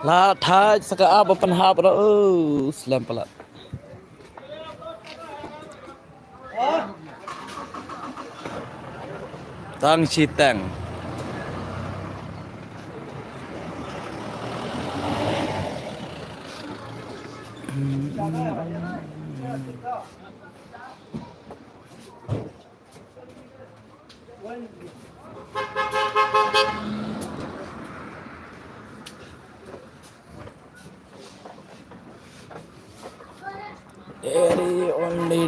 La thai saka apa pynhap đó slam pala. Tang chi tang. Dairy only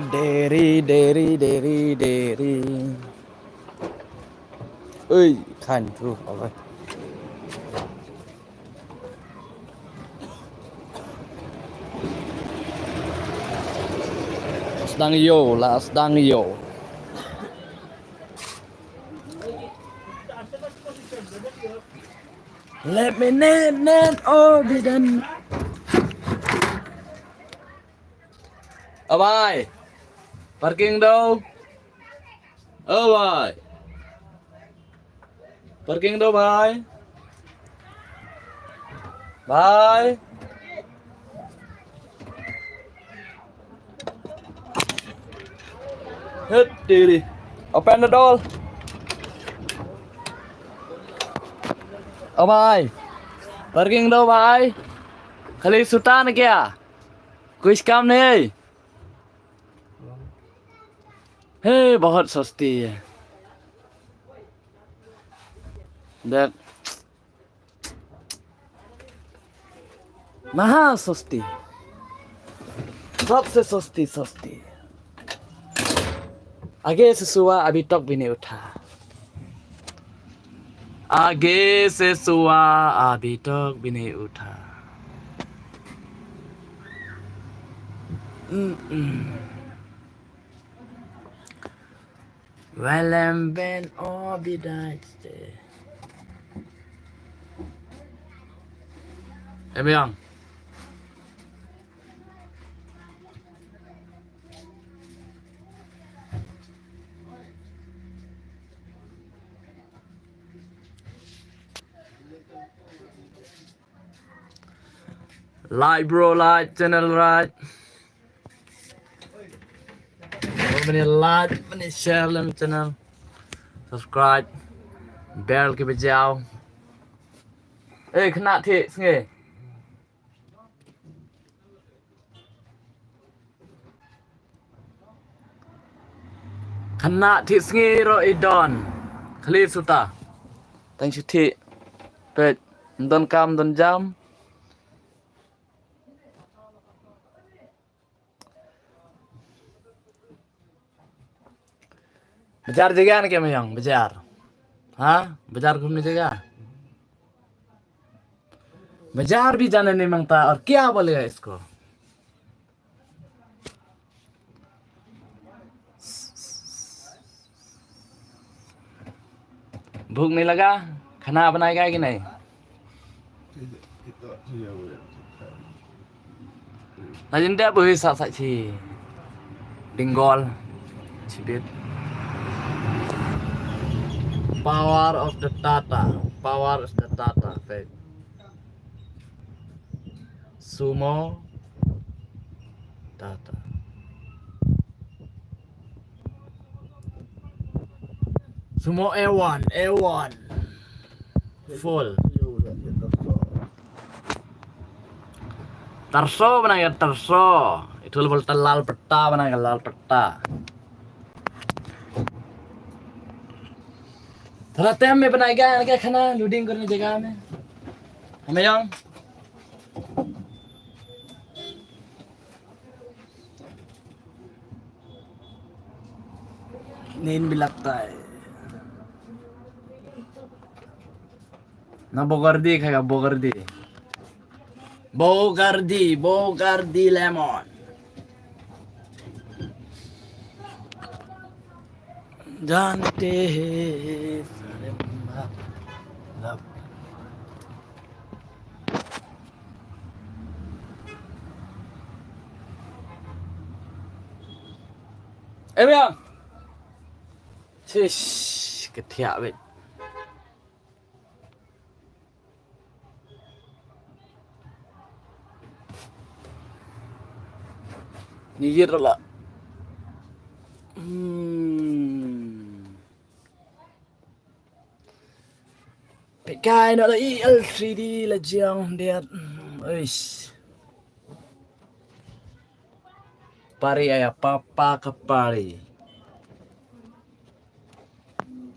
dairy. Ơi, khan thu rồi. Sedang yo. Let me net oh didn't. Bye. Parking đâu? Bye. Parking đâu bye? Bye. Hết đi. Open the door. Bye. Parking đâu bye? Khali Sultan kya? कुछ काम नहीं है हे बहुत सस्ती है देख महा सस्ती सबसे सस्ती आगे से सुआ अभी तक भी नहीं उठा आगे से सुआ अभी तक भी नहीं उठा Well, I'm been all be died. Em biết không? Like bro, like channel right. Many like, many share lên channel, subscribe, bell cái video. Ê, khán giả thị nghe. Khán giả thị nghe rồi đòn. Khali suta. Thank you thị. Pet, don cam don jam. बाजार जगह ना क्या मैं यहाँ बाजार हाँ बाजार घूमने जगह बाजार भी जाने नहीं मांगता और क्या बोलेगा इसको भूख नहीं लगा खाना बनाएगा कि नहीं Najin dia boleh sak si Bengal Cibit Power of the Tata faith. Sumo Tata Sumo A1 full Tarso बनाएगा tarso itu बोलता लाल पट्टा बनाएगा लाल पट्टा थोड़ा टाइम में बनाएगा क्या खाना लोडिंग करने जगह में हमें यहाँ नींद भी लगता है ना बोगर्दी खाएगा बोगर्दी लेमन जानते हैं em biết không? Cái thẹo vậy Ni lah. Pekai nak lagi L3D lah jiang dia. Eish. Pari ayah papa ke pari.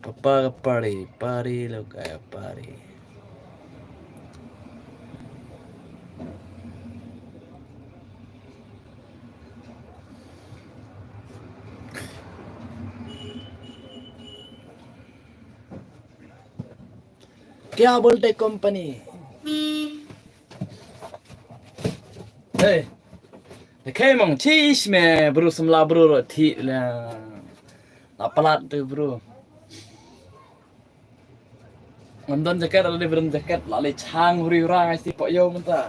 Papa ke pari lo kayak pari. क्या बोलते company Kay mong cheese me bro semla bro thi la pelat tu bro ngamdan jaket ala beren jaket lale chang bri orang si pok yo menta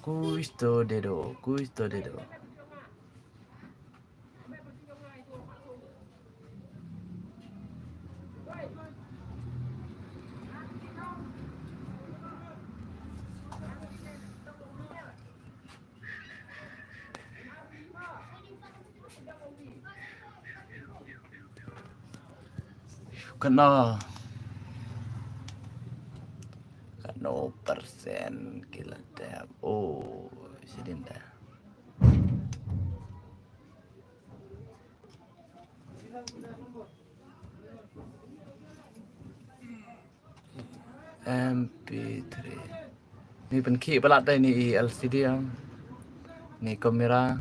Cuisto dedo kena persen kila tab oh sidinda MP3 ni penki pelat dah ni LCD yang ni kamera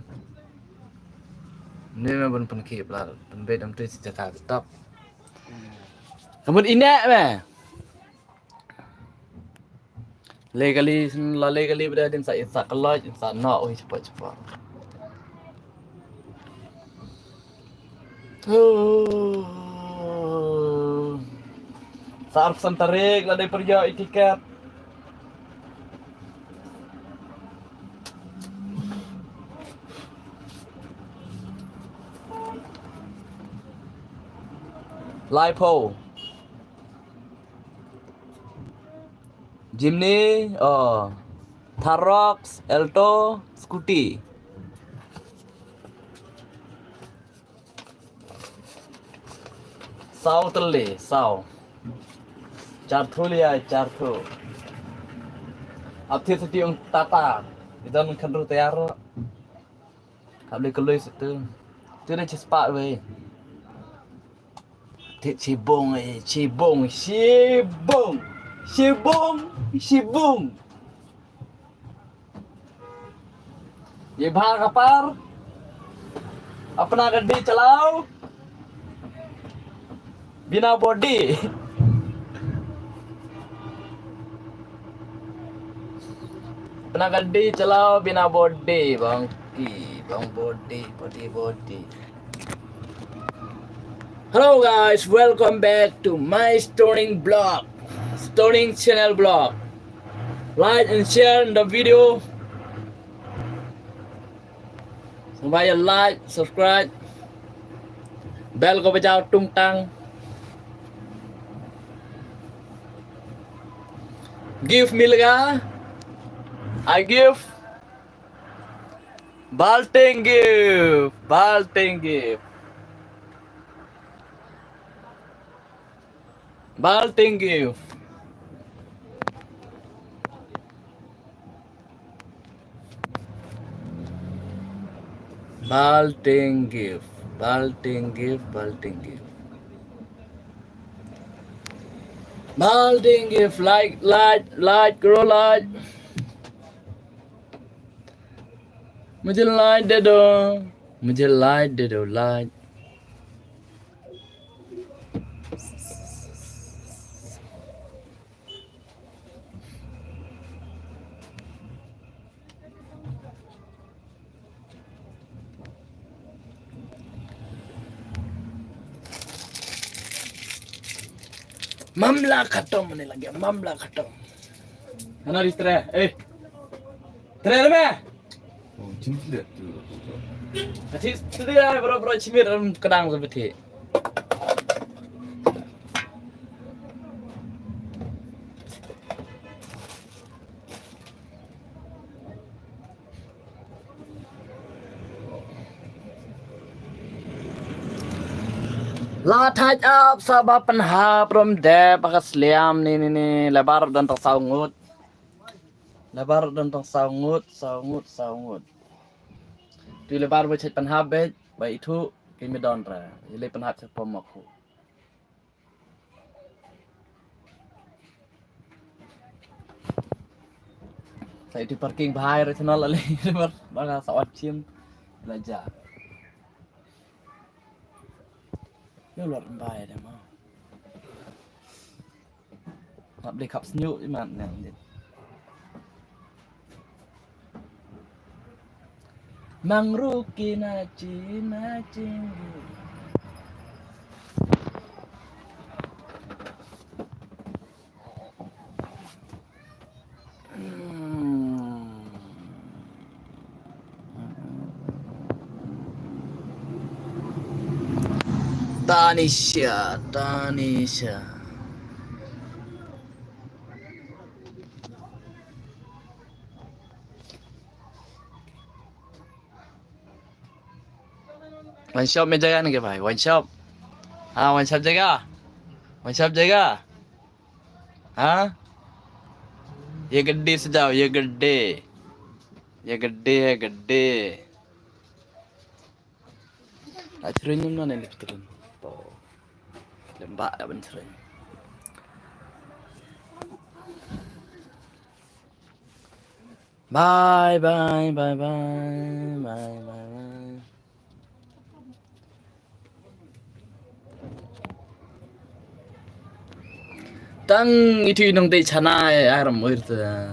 ni memang penki pelat penbed amti sejata tetap kemudian ini meh legally berada di sa kelaj sa nak oi cepat Saat santarik lah dari perja tiket. Lipo. Jimny, Tharox, Alto, Scooty. Sau terle, sau. Charthu liya, charthu. Ab thi sati ung tata. Idan khandru tayar. Kable kaloi situ. Tu na chispa we. Thi cibong. ये भाग अपार अपना गड्डी चलाओ बिना body अपना गड्डी चलाओ बिना body Bang body Hello guys, welcome back to my stoning channel blog. Like and share the video. Supaya like, subscribe, bell ko bajao tung tang. Give milga, I give. Balting give. Balting give. Like, grow like. मुझे light दे दो light मामला खत्म होने लग गया Hana di tre. Tre ada me. Oh, cincin tu. Nanti sudah bro cimir kedang seperti. Lahat up sa bapanha from there pakas liam ni lebar dan tersaungut. Lebar dan tersaungut. Tu lebar bercet panha bet baik itu kami don ra. Jadi panha sepom aku. Saya di parking bahaya regional lagi lebar bangga sawat cim belajar. Yo luar bahaya dah mau. Nak beli cup senyuk di mana ni? Mangruki naci. Tanisha. One shop में जगह नहीं के भाई one shop हाँ one shop जगह हाँ ये गड्ढे से जाओ ये गड्ढे है गड्ढे अच्छा ring mana ni betul lembak dah bener bye Tang itu nong dei chana aram urta.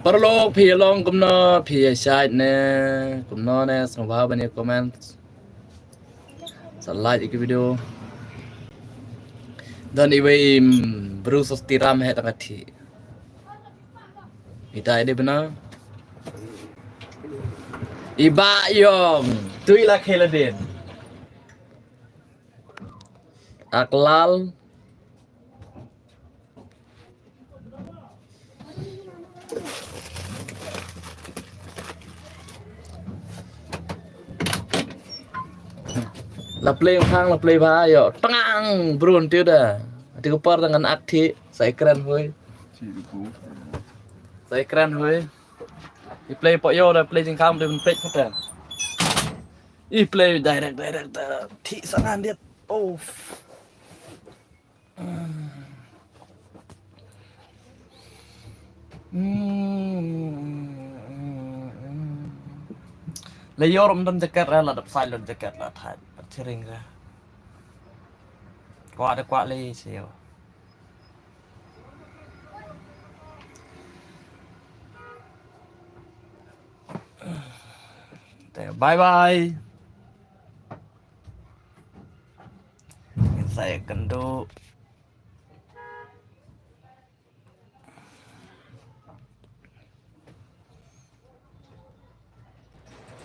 Perlu pilong kumno pi side ne kumno ne semua banyak komen. Like iki video. Dan iwe berusaha tiram he tangati. Kita ini benar. Iba yong, tu ilah keladin. Aklal. La play khang la play ba yo. Tang brun tiu dah. Ati kupar dengan akti saya keren hoy. Saya keren hoy. I play pok yo dah play jeng kam dia play kata. I play direct thi sangan dia. Oh. Layor dan jaket lah dap silent jaket lah thai cering ra. Kwa ada kwa le sio. Bye. Saya kendo